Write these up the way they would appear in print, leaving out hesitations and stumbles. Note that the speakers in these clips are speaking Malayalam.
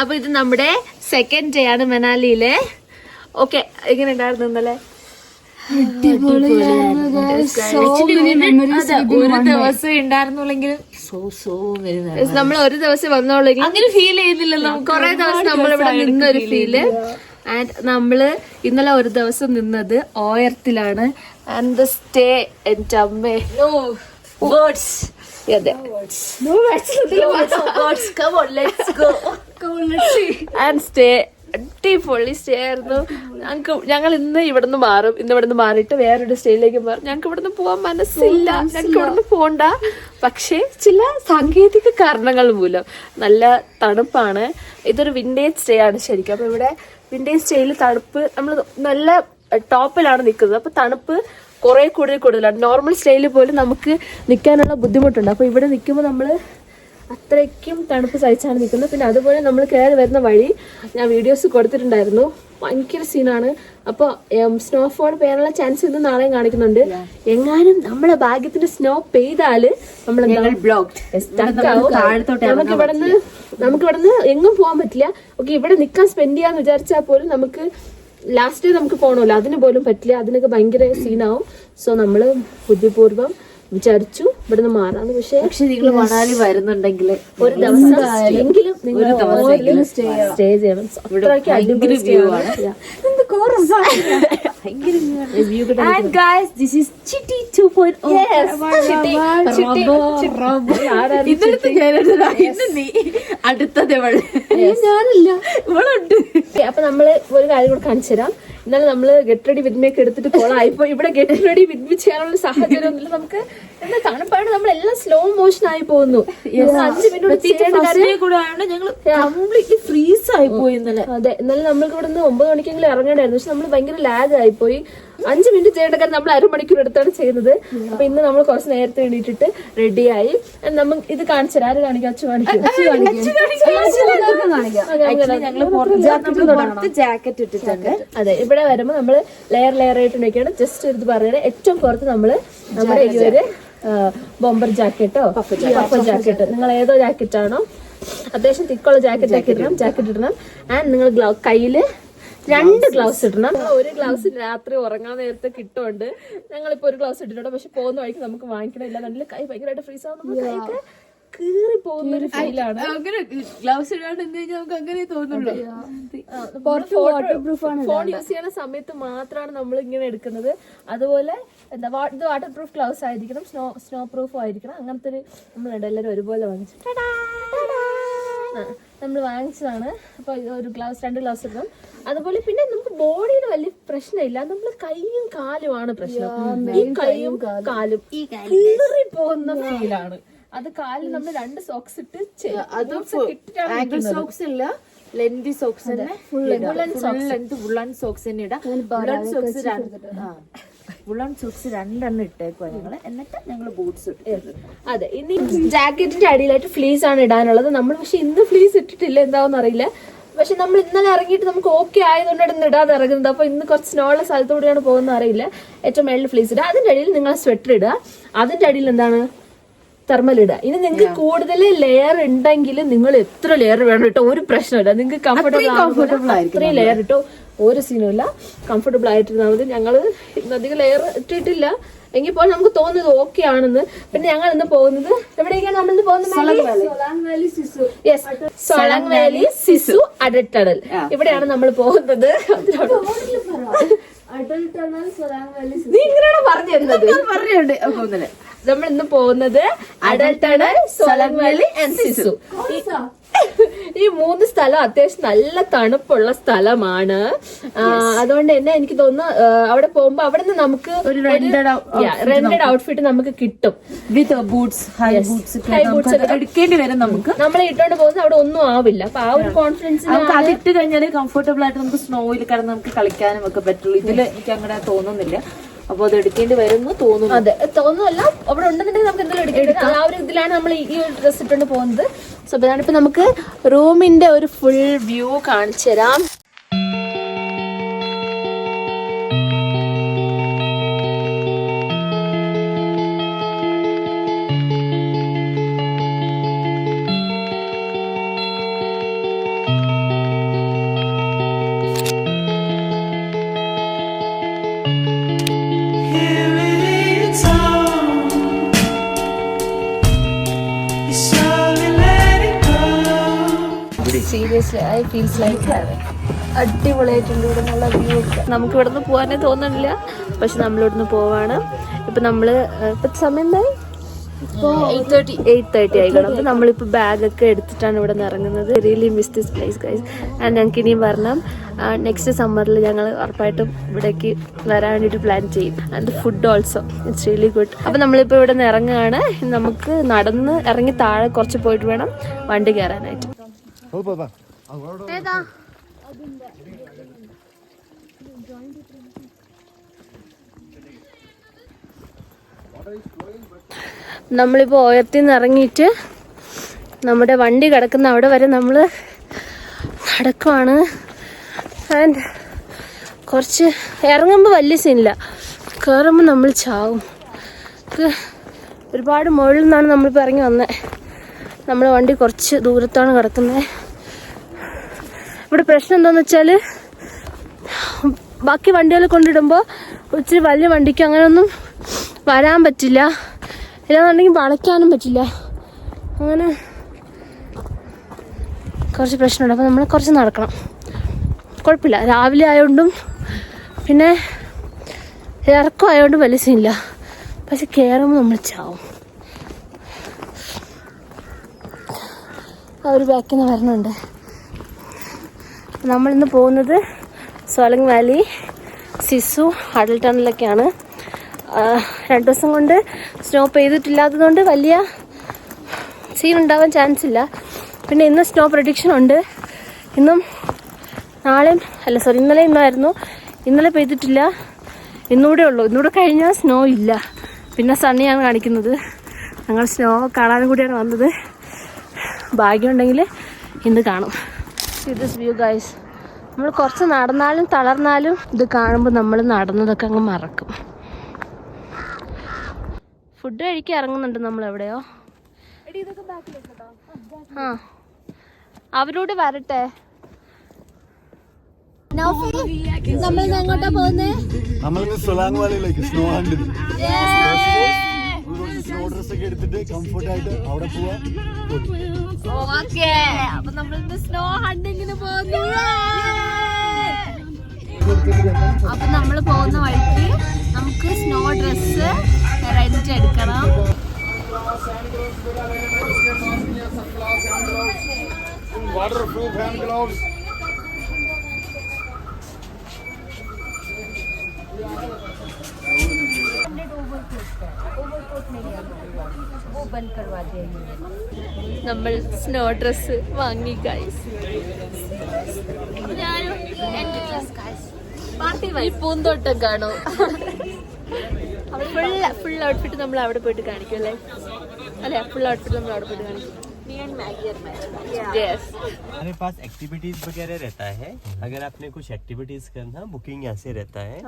അപ്പൊ ഇത് നമ്മുടെ സെക്കൻഡ് ഡേ ആണ് മനാലിയിലെ. ഓക്കെ, എങ്ങനെ ഉണ്ടായിരുന്നു ഇന്നലെ? ഒരു ദിവസം ഉണ്ടായിരുന്നുള്ളെങ്കിൽ നമ്മൾ ഒരു ദിവസം വന്നോളെങ്കിൽ അങ്ങനെ ഫീൽ ചെയ്യുന്നില്ലല്ലോ. കൊറേ ദിവസം നമ്മളിവിടെ നിന്നൊരു ഫീല്. ആൻഡ് നമ്മള് ഇന്നലെ ഒരു ദിവസം നിന്നത് ഓയർത്തിലാണ്. ആൻഡ് ദ സ്റ്റേ എൻ്റെ അമ്മേ അതെ ആൻഡ് സ്റ്റേ അടിപൊളി സ്റ്റേ ആയിരുന്നു. ഞങ്ങൾ ഇന്ന് ഇവിടുന്ന് മാറും. ഇന്ന് ഇവിടുന്ന് മാറിയിട്ട് വേറൊരു സ്റ്റേയിലേക്ക് മാറും. ഞങ്ങൾക്ക് ഇവിടുന്ന് പോകാൻ മനസ്സില്ല, ഞങ്ങൾക്ക് ഇവിടുന്ന് പോകണ്ട. പക്ഷേ ചില സാങ്കേതിക കാരണങ്ങൾ മൂലം നല്ല തണുപ്പാണ്. ഇതൊരു വിന്റേജ് സ്റ്റേ ആണ് ശരിക്കും. അപ്പൊ ഇവിടെ വിന്റേജ് സ്റ്റേയിൽ തണുപ്പ് നമ്മൾ നല്ല ടോപ്പിലാണ് നിൽക്കുന്നത്. അപ്പൊ തണുപ്പ് കുറെ കൂടുതലാണ്. നോർമൽ സ്റ്റേയിൽ പോലും നമുക്ക് നിൽക്കാനുള്ള ബുദ്ധിമുട്ടുണ്ട്. അപ്പൊ ഇവിടെ നിൽക്കുമ്പോൾ നമ്മൾ അത്രയ്ക്കും തണുപ്പ് സഹിച്ചാണ് നിൽക്കുന്നത്. പിന്നെ അതുപോലെ നമ്മൾ കയറി വരുന്ന വഴി ഞാൻ വീഡിയോസ് കൊടുത്തിട്ടുണ്ടായിരുന്നു. ഭയങ്കര സീനാണ്. അപ്പോൾ സ്നോഫോൾ പെയ്യാനുള്ള ചാൻസ് ഇന്ന് നാളെയും കാണിക്കുന്നുണ്ട്. എങ്ങാനും നമ്മളെ ഭാഗ്യത്തിന് സ്നോ പെയ്താല് നമ്മൾ നമുക്കിവിടുന്ന് എങ്ങും പോകാൻ പറ്റില്ല. ഓക്കെ, ഇവിടെ നിൽക്കാൻ സ്പെൻഡ് ചെയ്യാന്ന് വിചാരിച്ചാൽ പോലും നമുക്ക് ലാസ്റ്റ് ഡേ നമുക്ക് പോകണമല്ലോ, അതിന് പോലും പറ്റില്ല. അതിനൊക്കെ ഭയങ്കര സീനാവും. സോ നമ്മള് ബുദ്ധിപൂർവ്വം വിചാരിച്ചു ഇവിടുന്ന് മാറാന്ന്. പക്ഷെ നിങ്ങൾ മണാലി വരുന്നുണ്ടെങ്കിൽ ഒരു ദിവസം എങ്കിലും നിങ്ങൾ സ്റ്റേ ചെയ്യണം. അടിപൊളി വ്യൂ ആണ്. അപ്പൊ നമ്മള് ഒരു കാര്യം കൂടെ കാണിച്ചു തരാം. ഇന്നലെ നമ്മള് ഗെറ്റ് റെഡി വിത്ത് മീ ഒക്കെ എടുത്തിട്ട് കോളായിപ്പോ ഇവിടെ ഗെറ്റ് റെഡി വിത്ത് മീ ചെയ്യാനുള്ള സാഹചര്യം ഒന്നുമില്ല. നമുക്ക് എന്താ തണുപ്പാണ്, നമ്മളെല്ലാം സ്ലോ മോഷൻ ആയി പോകുന്നു. 5 മിനിറ്റ് ഞങ്ങൾ കംപ്ലീറ്റ്ലി ഫ്രീസ് ആയി പോയി ഇന്നലെ. അതെ, ഇന്നലെ നമ്മൾക്ക് ഇവിടെ നിന്ന് 9 മണിക്കെങ്കിലും ഇറങ്ങേണ്ടായിരുന്നു. പക്ഷെ നമ്മൾ ഭയങ്കര ലാഗ് ആയിപ്പോയി. 5 മിനിറ്റ് ചെയ്യേണ്ട കാര്യം നമ്മൾ അരമണിക്കൂർ എടുത്താണ് ചെയ്യുന്നത്. അപ്പൊ ഇന്ന് നമ്മൾ കുറച്ച് നേരത്തെ എണീറ്റിട്ട് റെഡിയായി. നമുക്ക് ഇത് കാണിച്ചു ആര് കാണിക്കാം? അച്ചു കാണിക്കും. ജാക്കറ്റ് ഇട്ടിട്ടുണ്ട്. അതെ, ഇവിടെ വരുമ്പോ നമ്മള് ലെയർ ആയിട്ടുണ്ടെങ്കിൽ ജസ്റ്റ് ഇത് പറയുന്നത് ഏറ്റവും പുറത്ത് നമ്മള് നമ്മുടെ ഈ ഒരു ബോംബർ ജാക്കറ്റോ പഫ് ജാക്കറ്റ്, നിങ്ങൾ ഏതോ ജാക്കറ്റ് ആണോ അത്യാവശ്യം തിക്കുള്ള ജാക്കറ്റ് ഇടണം. ആൻഡ് നിങ്ങൾ കയ്യില് 2 ഗ്ലൗസ് ഇടണം. ഒരു ഗ്ലൗസ് രാത്രി ഉറങ്ങാൻ നേരത്തെ കിട്ടുന്നുണ്ട്. ഞങ്ങളിപ്പോ ഒരു ഗ്ലൗസ് ഇട്ടിട്ടുണ്ട്. പക്ഷെ പോകുന്ന വഴിക്ക് നമുക്ക് വാങ്ങിക്കണില്ല. നല്ല കൈ ഭയങ്കരമായിട്ട് ഫ്രീസ് ആവും. നമ്മൾ കൈക്ക് കീറി പോകുന്ന ഒരു ഫീലാണ്. ഗ്ലൗസ് ഇടാണ്ട് എന്ത് കഴിഞ്ഞാൽ നമുക്ക് അങ്ങനെ തോന്നുള്ളൂ. ഫോൺ യൂസ് ചെയ്യുന്ന സമയത്ത് മാത്രമാണ് നമ്മൾ ഇങ്ങനെ എടുക്കുന്നത്. അതുപോലെ എന്താ ഇത് വാട്ടർ പ്രൂഫ് ഗ്ലൗസ് ആയിരിക്കണം, സ്നോ പ്രൂഫും ആയിരിക്കണം. അങ്ങനത്തെ ഒരു നമ്മൾ എല്ലാവരും ഒരുപോലെ വാങ്ങിച്ചു നമ്മൾ വാങ്ങിച്ചതാണ്. അപ്പൊ ഒരു ഗ്ലൗസ് 2 ഗ്ലൗസ് ഇടണം. അതുപോലെ പിന്നെ നമുക്ക് ബോഡിയിൽ വലിയ പ്രശ്നമില്ല. നമ്മൾ കൈയും കാലുമാണ് പ്രശ്നം. ഈ കൈയും കാലും കീറി പോകുന്ന ഫീലാണ്. അത് കാലിൽ നമ്മൾ 2 സോക്സ് ഇട്ട് സോക്സ് ഇല്ല, ലെന്തി സോക്സ് തന്നെ, വുളൻ സോക്സ് തന്നെ ഇടാം. വുളൻ സോക്സ് 2 ഇട്ടേക്കുവാ ഞങ്ങള്. എന്നിട്ട് ഞങ്ങള് ബൂട്ട്സ് ഇട്ടു. അതെ, ഇനി ജാക്കറ്റിന്റെ അടിയിലായിട്ട് ഫ്ലീസ് ആണ് ഇടാനുള്ളത്. നമ്മൾ പക്ഷെ ഇന്ന് ഫ്ലീസ് ഇട്ടിട്ടില്ല, എന്താവെന്ന് അറിയില്ല. പക്ഷെ നമ്മൾ ഇന്നലെ ഇറങ്ങിയിട്ട് നമുക്ക് ഓക്കെ ആയതുകൊണ്ടാണ് ഇന്ന് ഇടാതെ ഇറങ്ങുന്നത്. അപ്പൊ ഇന്ന് കുറച്ച് സ്നോയുള്ള സ്ഥലത്തൂടെയാണ് പോകുന്നത് അറിയില്ല. ഏറ്റവും മേളിൽ ഫ്ലീസ് ഇടുക. അതിന്റെ അടിയിൽ നിങ്ങൾ സ്വെറ്റർ ഇടുക. അതിന്റെ അടിയിൽ എന്താണ് തെർമൽ ഇടുക. ഇനി നിങ്ങൾക്ക് കൂടുതൽ ലെയർ ഉണ്ടെങ്കിൽ നിങ്ങൾ എത്ര ലെയർ വേണം കേട്ടോ, ഒരു പ്രശ്നമില്ല. നിങ്ങൾക്ക് കംഫർട്ടബിൾ അത്രയും ലെയർ ഇട്ടോ, ഒരു സീനും ഇല്ല. കംഫർട്ടബിൾ ആയിട്ടിരുന്നാൽ മതി. ഞങ്ങള് ഇന്നധികം ലെയർ ഇട്ടിട്ടില്ല. എങ്കിൽ പോലും നമുക്ക് തോന്നുന്നത് ഓക്കെ ആണെന്ന്. പിന്നെ ഞങ്ങൾ ഇന്ന് പോകുന്നത് എവിടേക്കാണ്? നമ്മൾ പോകുന്നത് സോളാങ് വാലി സിസു അടൽ ടണൽ. ഇവിടെയാണ് നമ്മൾ പോകുന്നത്. നീ ഇങ്ങനെയാണ് പറഞ്ഞു തരുന്നത്. നമ്മൾ ഇന്ന് പോകുന്നത് Atal tunnel, Solang valley and Sissu. ഈ 3 സ്ഥലം അത്യാവശ്യം നല്ല തണുപ്പുള്ള സ്ഥലമാണ്. അതുകൊണ്ട് തന്നെ എനിക്ക് തോന്നുന്നു അവിടെ പോകുമ്പോ അവിടെ നിന്ന് നമുക്ക് ഒരു റെന്റഡ് ഔട്ട്ഫിറ്റ് നമുക്ക് കിട്ടും. വിത്ത് ബൂട്ട്സ്, ഹൈ ബൂട്ട്സ് എടുക്കേണ്ടി വരും. നമുക്ക് നമ്മളെ ഇട്ടോണ്ട് പോകുന്നത് അവിടെ ഒന്നും ആവില്ല. അപ്പൊ ആ ഒരു കോൺഫിഡൻസ് നമുക്ക് അതിട്ട് കഴിഞ്ഞാൽ കംഫർട്ടബിൾ ആയിട്ട് നമുക്ക് സ്നോയിൽ കിടന്ന് നമുക്ക് കളിക്കാനും ഒക്കെ പറ്റുള്ളൂ. ഇതില് എനിക്ക് അങ്ങനെ തോന്നുന്നില്ല. അപ്പൊ അത് എടുക്കേണ്ടി വരുന്നു തോന്നുന്നു. അതെ, തോന്നുന്നല്ല, അവിടെ ഉണ്ടെന്നുണ്ടെങ്കിൽ നമുക്ക് എന്തെങ്കിലും എടുക്കേണ്ടി. ആ ഒരു ഇതിലാണ് നമ്മൾ ഈ ഒരു ഡ്രസ് ഇട്ടുകൊണ്ട് പോകുന്നത്. സോ അതാണ് ഇപ്പൊ നമുക്ക് റൂമിന്റെ ഒരു ഫുൾ വ്യൂ കാണിച്ചു തരാം. സീരിയസ്ലി ഐ ഫീൽസ് ലൈക്ക് അടിപൊളിയായിട്ടുണ്ട് ഇവിടെ നല്ല വ്യൂ ഒക്കെ. നമുക്ക് ഇവിടെ നിന്ന് പോകാനേ തോന്നുന്നില്ല, പക്ഷെ നമ്മളിവിടുന്ന് പോവാണ്. ഇപ്പം നമ്മൾ ഇപ്പം സമയം എന്തായി? ഇപ്പോൾ 8:30 ആയിക്കണം. അപ്പം നമ്മളിപ്പോൾ ബാഗൊക്കെ എടുത്തിട്ടാണ് ഇവിടെ നിന്ന് ഇറങ്ങുന്നത്. Really miss this place guys. And ഞങ്ങൾക്ക് ഇനിയും വരണം. നെക്സ്റ്റ് സമ്മറിൽ ഞങ്ങൾ ഉറപ്പായിട്ടും ഇവിടേക്ക് വരാൻ വേണ്ടിയിട്ട് പ്ലാൻ ചെയ്യും. And food also it's really good. അപ്പം നമ്മളിപ്പോൾ ഇവിടെ നിന്ന് ഇറങ്ങുകയാണ്. നമുക്ക് നടന്ന് ഇറങ്ങി താഴെ കുറച്ച് പോയിട്ട് വേണം വണ്ടി കയറാനായിട്ട്. ഏതാ നമ്മളിപ്പോൾ ഓയത്തിൽ നിന്ന് ഇറങ്ങിയിട്ട് നമ്മുടെ വണ്ടി കിടക്കുന്ന അവിടെ വരെ നമ്മൾ നടക്കുവാണ്. ആൻഡ് കുറച്ച് ഇറങ്ങുമ്പോൾ വലിയ സീനില്ല, കയറുമ്പോൾ നമ്മൾ ചാവും. ഒരുപാട് മുകളിൽ നിന്നാണ് നമ്മളിപ്പോൾ ഇറങ്ങി വന്നത്. നമ്മുടെ വണ്ടി കുറച്ച് ദൂരത്താണ് കിടക്കുന്നത്. ഇവിടെ പ്രശ്നം എന്താണെന്ന് വെച്ചാൽ ബാക്കി വണ്ടികൾ കൊണ്ടിടുമ്പോൾ ഇച്ചിരി വലിയ വണ്ടിക്ക് അങ്ങനെയൊന്നും വരാൻ പറ്റില്ല, ഇല്ലാന്നുണ്ടെങ്കിൽ വളയ്ക്കാനും പറ്റില്ല. അങ്ങനെ കുറച്ച് പ്രശ്നമുണ്ട്. അപ്പോൾ നമ്മൾ കുറച്ച് നടക്കണം. കുഴപ്പമില്ല, രാവിലെ ആയതുകൊണ്ടും പിന്നെ ഇറക്കം ആയതുകൊണ്ടും വലിയ സീനില്ല. പക്ഷെ കയറുമ്പോൾ നമ്മൾ ചാവും. അവർ ബാക്കിൽ നിന്ന് വരണുണ്ട്. നമ്മളിന്ന് പോകുന്നത് സോലങ് വാലി, സിസു, അടൽ ടണലൊക്കെയാണ്. 2 ദിവസം കൊണ്ട് സ്നോ പെയ്തിട്ടില്ലാത്തതുകൊണ്ട് വലിയ സീൻ ഉണ്ടാവാൻ ചാൻസ് ഇല്ല. പിന്നെ ഇന്ന് സ്നോ പ്രഡിക്ഷൻ ഉണ്ട്. ഇന്നും നാളെയും ഇന്നലെ ഇന്നായിരുന്നു. ഇന്നലെ പെയ്തിട്ടില്ല, ഇന്നൂടെ ഉള്ളൂ. ഇന്നൂടെ കഴിഞ്ഞാൽ സ്നോ ഇല്ല. പിന്നെ സണ്ണിയാണ് കാണിക്കുന്നത്. ഞങ്ങൾ സ്നോ കാണാനും കൂടിയാണ് വന്നത്. ഭാഗ്യമുണ്ടെങ്കിൽ ഇന്ന് കാണും. This view guys. നമ്മൾ കുറച്ച് നടന്നാലും തളർന്നാലും ഇത് കാണുമ്പോൾ നമ്മൾ നടന്നതൊക്കെ അങ്ങ് മറക്കും. ഫുഡ് കഴിക്കാൻ ഇറങ്ങുന്നുണ്ട് നമ്മൾ എവിടെയോ. ആ അവരോട് വരട്ടെ. നമ്മൾ എങ്ങോട്ടാ പോകുന്നേ? സോലാങ് വാലിയിലേക്ക് സ്നോ ഹണ്ടിന്. സ്നോ ഡ്രസ് ഒക്കെ എടുത്തിട്ട് കംഫർട്ട് ആയിട്ട് അവിടെ പോവാ. അപ്പൊ നമ്മൾ സ്നോ ഹണ്ടിങ്ങിന് പോകുന്നു. അപ്പൊ നമ്മൾ പോകുന്ന വഴിക്ക് നമുക്ക് സ്നോ ഡ്രസ് റെന്റ് എടുക്കണം. Waterproof hand gloves. നമ്മൾ സ്നോ ഡ്രസ് വാങ്ങി ഗൈസ്. പാർട്ടി വൈ പൂന്തോട്ടം കാണോ. ഫുൾ ഔട്ട്ഫിറ്റ് നമ്മൾ അവിടെ പോയിട്ട് കാണിക്കും അല്ലേ? അല്ലെ, ഫുൾ ഔട്ട്ഫിറ്റ് നമ്മൾ അവിടെ പോയിട്ട് കാണിക്കും. हमारे पास एक्टिविटीज वगैरह रहता है. अगर आपने कुछ एक्टिविटीज करना, बुकिंग यहाँ से रहता है.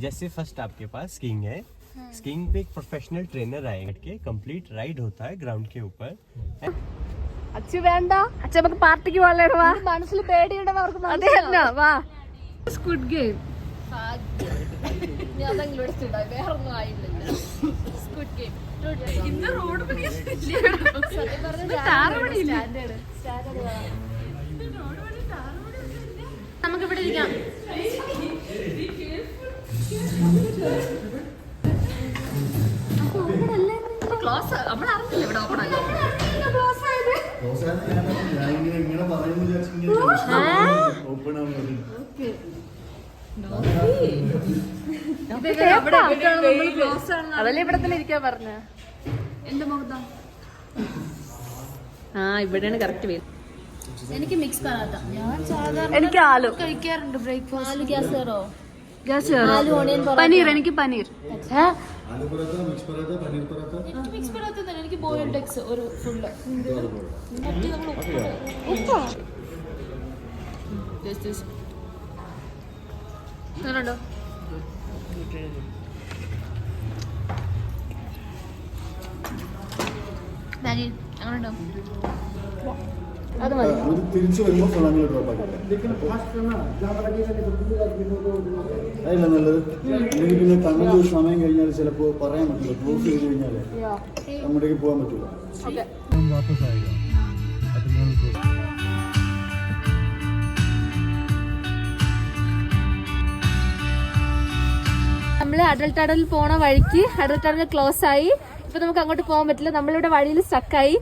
जैसे फर्स्ट आपके पास स्कीइंग है. स्कीइंग पे एक प्रोफेशनल ट्रेनर आएगा के कंप्लीट राइड होता है ग्राउंड के ऊपर. അച്ഛൻ വേണ്ട, അച്ഛൻ നമുക്ക് പാർട്ടിക്ക് പോകാനാണ്. മനസ്സിൽ പേടിയുണ്ടെന്ന് അവർക്ക്. അതെ തന്നെ, വാ. സ്ക്വിഡ് ഗെയിം വേറൊന്നും ആയില്ലല്ലോ. സ്ക്വിഡ് ഗെയിം ഇന്ന് റോഡ് നമുക്ക് ഇവിടെ ഇരിക്കാം. ക്ലോസ് നമ്മൾ അറിഞ്ഞില്ല ഇവിടെ ഓപ്പൺ ആയി. അതല്ലേ ഇവിടെ തന്നെ ഇരിക്കാൻ പറഞ്ഞ. എന്റെ മുഖത്താ. ഇവിടെയാണ് കറക്റ്റ് പേര്. എനിക്ക് മിക്സ് പറാത്ത. ഞാൻ സാധാരണ എനിക്ക് ആലു കഴിക്കാറുണ്ട് ബ്രേക്ക്ഫാസ്റ്റ്. ആലു ഗ്യാസ് കയറോ? ഗ്യാസ് കയറോ? പനീർ. എനിക്ക് പനീർ. മിക്സ് പറാത്ത തന്നെ. എനിക്ക് ബോയിൽഡ് എഗ്സ് ഒരു ഫുള്ള്. ഉണ്ടോ? മാഗി അങ്ങനെയുണ്ടോ? അത് മതി. തിരിച്ചു വരുമ്പോൾ അതല്ല നല്ലത്. അല്ലെങ്കിൽ പിന്നെ തങ്ങളുടെ ഒരു സമയം കഴിഞ്ഞാൽ ചിലപ്പോൾ പറയാൻ പറ്റില്ല. ക്ലോസ് ചെയ്ത് കഴിഞ്ഞാൽ നമ്മുടേക്ക് പോകാൻ പറ്റില്ല. നമ്മൾ അടൽ ടണലിൽ പോണ വഴിക്ക് അടൽ ടണൽ ക്ലോസ് ആയി. ഇപ്പൊ നമുക്ക് അങ്ങോട്ട് പോകാൻ പറ്റില്ല. നമ്മളിവിടെ വഴിയിൽ സ്റ്റക്കായി.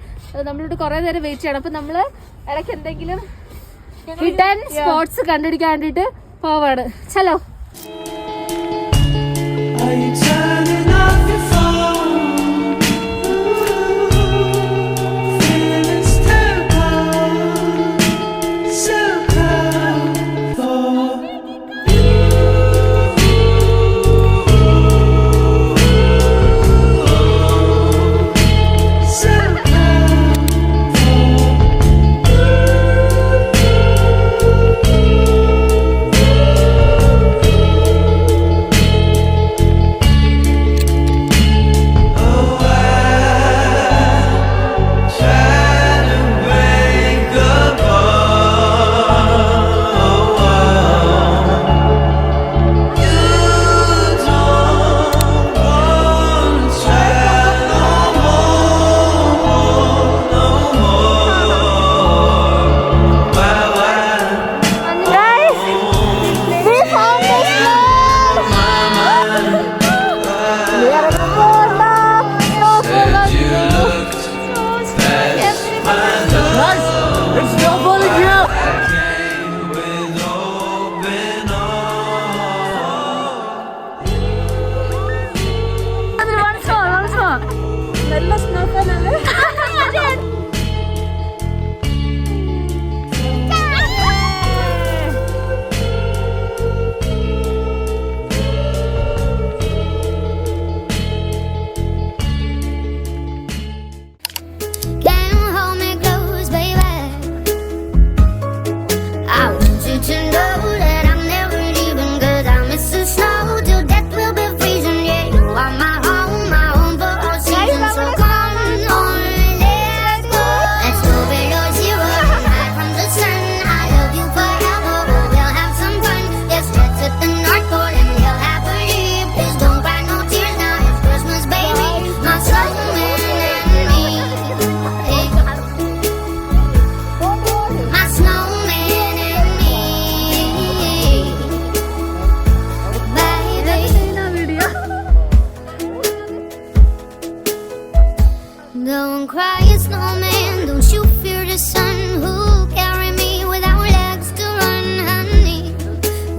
നമ്മളിവിടെ കുറെ നേരം വെയിറ്റ് ചെയ്യണം. അപ്പൊ നമ്മള് ഇടയ്ക്ക് എന്തെങ്കിലും ഹിഡൻ സ്പോട്സ് കണ്ടുപിടിക്കാൻ വേണ്ടിട്ട് പോവാണ്. ചലോ. Don't cry, snowman, don't you fear the sun. Who carry me without legs to run, honey?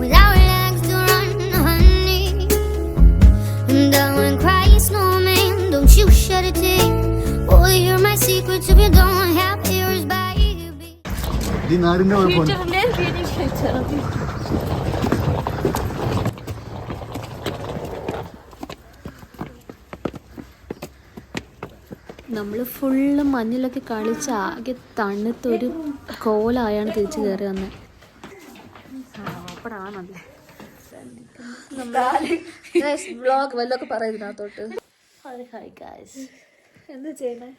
Without legs to run, honey. Don't cry, snowman, don't you shed a tear. Oh, you're my secrets if you don't have ears, baby. ഈ നാടിന്റെ കുഴപ്പമാണ്. നമ്മൾ ഫുള്ള് മഞ്ഞിലൊക്കെ കളിച്ച് ആകെ തണുത്തൊരു കോലായാണ് തിരിച്ചു കയറി വന്നത്. വ്ളോഗ് വല്ലതൊക്കെ പറയുന്നതിനകത്തോട്ട് എന്താ ചെയ്യണേ?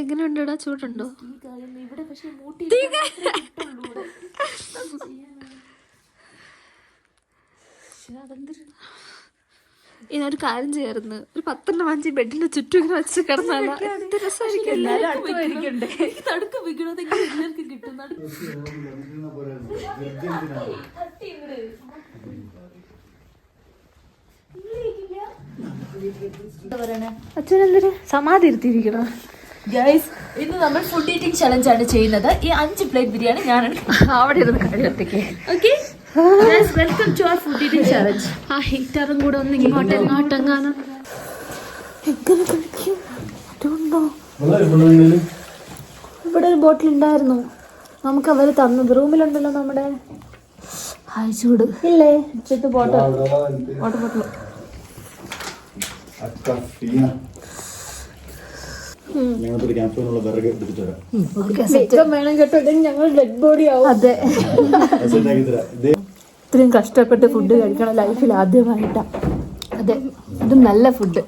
എങ്ങനെയുണ്ടടാ? ചൂടുണ്ടോ? ഇതിനൊരു കാര്യം ചെയ്യായിരുന്നു, ഒരു 10 5 ബെഡിന്റെ ചുറ്റും ഇങ്ങനെ വെച്ച് കിടന്നാല എന്ത് രസമായിരിക്കും. അച്ഛനെന്തൊരു സമാധി ഇരുത്തിയിരിക്കണം. ഗൈസ്, ഇന്ന് നമ്മൾ ഫുഡ് ഈറ്റിംഗ് ചലഞ്ച് ആണ് ചെയ്യുന്നത്. ഈ 5 പ്ലേറ്റ് ബിരിയാണി ഞാനാണ് അവിടെ ഇരുന്ന് കാര്യത്തേക്ക്. Okay, welcome to our food eating challenge. ആ ഹീറ്ററും കൂടെ ഒന്ന് ഇങ്ങോട്ടെങ്ങാനും എങ്ങനെ കഴിക്കും? അതുകൊണ്ടോ ഇവിടെ ഒരു ബോട്ടിൽ ഉണ്ടായിരുന്നു, നമുക്ക് അവർ തന്നത്. റൂമിലുണ്ടല്ലോ നമ്മുടെ ചൂട് ഇല്ലേ? ചുറ്റ് ബോട്ടിൽ വേണം കേട്ടോ, ഞങ്ങൾ ഡെഡ് ബോഡി ആവും. അതെ, ഇത്രയും കഷ്ടപ്പെട്ട് ഫുഡ് കഴിക്കണം ലൈഫിൽ ആദ്യമായിട്ടാ. അതെ, ഇത് നല്ല ഫുഡ്.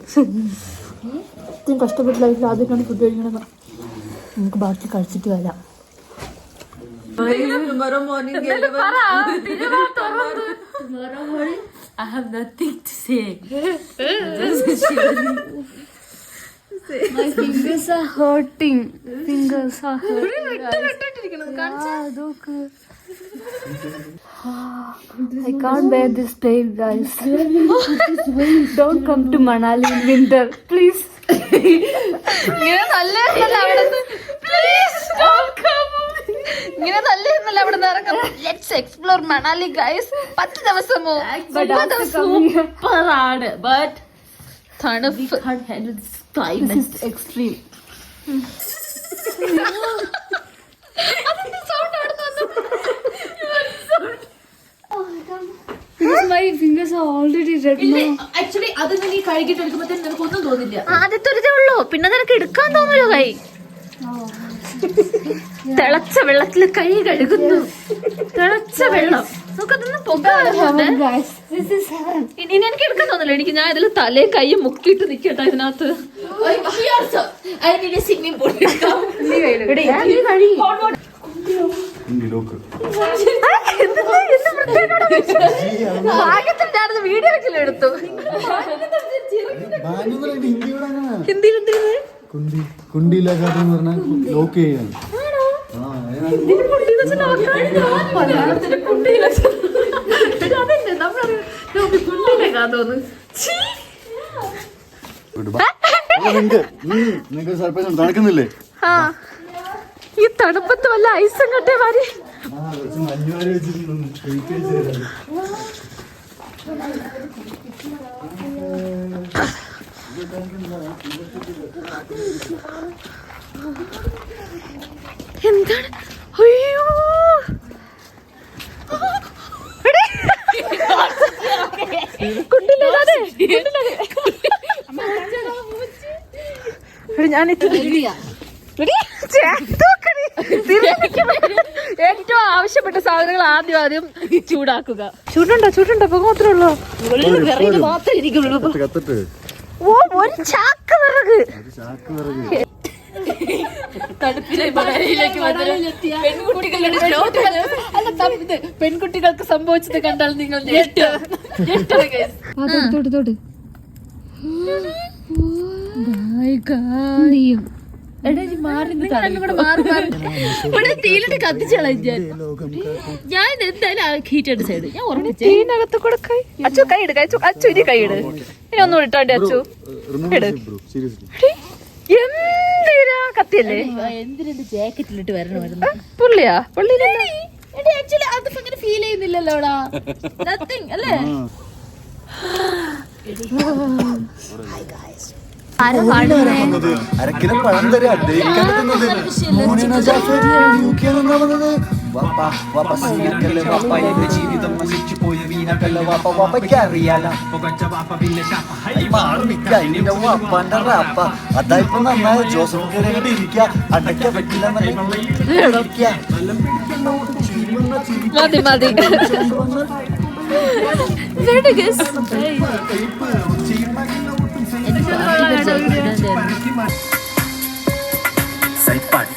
ഇത്രയും കഷ്ടപ്പെട്ട് ലൈഫിൽ ആദ്യമായിട്ടാണ് ഫുഡ് കഴിക്കണം. നമുക്ക് ബാക്കി കഴിച്ചിട്ട് വരാം. Tomorrow morning I have nothing to say. My fingers are hurting. Fingers are hurting. Look. I can't bear this pain, guys. Don't come to Manali in winter, please. ഇങ്ങനെ നല്ലതല്ല അവിടെ പ്ലീസ് ഇങ്ങനെ നല്ലതല്ല അവിടെ നിന്ന് ഇറങ്ങാം. Let's explore Manali guys. 10 ദിവസമോ സൂപ്പറാണ്. ബട്ട് തണുപ്പ്. This is extreme. Because my fingers are already red now. Actually അത് നീ കഴുകിട്ട് എടുക്കുമ്പോഴത്തേനും നിനക്ക് ഒന്നും തോന്നില്ല. ആദ്യത്തെ ഒരു ഇതേ ഉള്ളൂ, പിന്നെ നിനക്ക് എടുക്കാൻ തോന്നുമല്ലോ കൈ. തിളച്ച വെള്ളത്തിൽ കൈ കഴുകുന്നു. തിളച്ച വെള്ളം നമുക്കതൊന്നും പൊക്കാൻ. Guys, this is heaven. ഇനി എനിക്ക് എടുക്കാൻ തോന്നില്ല. എനിക്ക് ഞാൻ ഇതിൽ തലേ കൈ മുക്കിയിട്ട് നിക്കട്ടെ ഇതിനകത്ത്. സ്വിമ്മിംഗ് പൂൾ ഭാഗ്യത്തിൻ്റെ വീഡിയോ വെച്ചില്ല എടുത്തു. ഹിന്ദിയിൽ എന്തിരുന്ന് കുണ്ടിയിലേക്കാട്ടെന്ന് പറഞ്ഞാൽ ലോക്ക് ചെയ്യാണ്. നിങ്ങൾക്ക് സർപ്രൈസ് നടക്കുന്നില്ലേ? ഈ തണുപ്പത്ത് വല്ല ഐസും കട്ടേ മാറി. മഞ്ഞുവാരി വെച്ചിട്ടുണ്ട്. എന്താണ്? അയ്യോ ഏറ്റവും ആവശ്യപ്പെട്ട സാധനങ്ങൾ ആദ്യം ചൂടാക്കുക. ചൂടുണ്ടോ പൊങ്ങ മാത്രമേ ഉള്ളൂ. മാത്രമേ ഇരിക്കുള്ളൂ. ഓ ഒരു ചാക്ക് വിറക്. പെൺകുട്ടികൾക്ക് സംഭവിച്ചത് കണ്ടാൽ നിങ്ങൾ തീയിലിട്ട് കത്തിച്ചോളാം. ഞാൻ എന്തായാലും ഹീറ്റഡ് സൈഡ് ഞാൻ തീനകത്ത് കൂടെ കൈ അച്ചു കൈ ഇട്. അച്ചു ഇനി കൈ ഇട്. ഇനി ഒന്നും ഇട്ടോണ്ടേ അച്ചു ഇട്. എന്തിനാ കത്തിയല്ലേ? എന്തിനാ ജാക്കറ്റിലിട്ട് വരണമായിരുന്നു? പുള്ളിയാ പുള്ളി ആക്ച്വലി അതിപ്പോ ഇങ്ങനെ ഫീൽ ചെയ്യുന്നില്ലല്ലോടാ. നത്തിങ് അല്ലേ? അരക്കിലെ പഴം തരാ ജീവിതം നശിച്ചു പോയ വീണക്കല്ല വാപ്പ വാപ്പയ്ക്കറിയാലോ വാപ്പാന്റെ റാപ്പ. അതായിപ്പോ നന്നായ ജോസഫ് കയറി ഇരിക്ക അടയ്ക്ക പറ്റില്ല. മതി മതി. സൈപ്പാടി